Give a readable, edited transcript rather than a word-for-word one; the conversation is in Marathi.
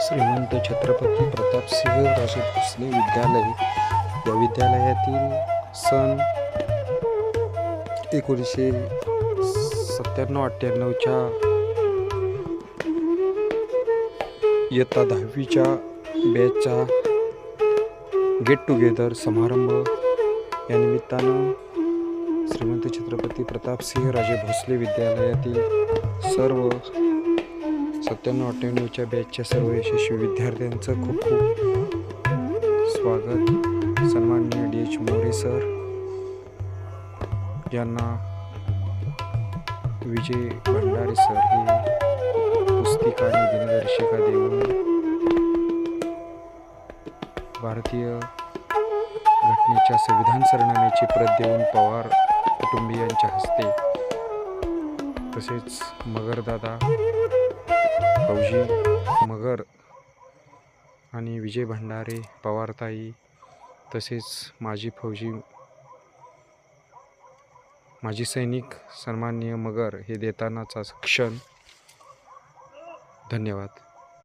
श्रीमंत छत्रपती प्रतापसिंह राजे भोसले विद्यालय या विद्यालयातील सन 1997-98च्या इयत्ता 10वीच्या बॅचचा गेट टुगेदर समारंभ या निमित्तानं श्रीमंत छत्रपती प्रतापसिंह राजे भोसले विद्यालयातील सर्व 97-98च्या बॅचच्या सर्व यशस्वी विद्यार्थ्यांचं खूप खूप स्वागत. सन्माननीय D.H. मोरे सर यांना विजय भंडारे सर हे पुस्तिका आणि दिनदर्शिका देऊन भारतीय घटनेच्या संविधान सरनाम्याची प्रत देऊन पवार कुटुंबियांच्या हस्ते, तसेच मगरदादा फौजी मगर आणि विजय भंडारे पवारताई तसेच माजी सैनिक सन्माननीय मगर हे देतानाचा क्षण. धन्यवाद.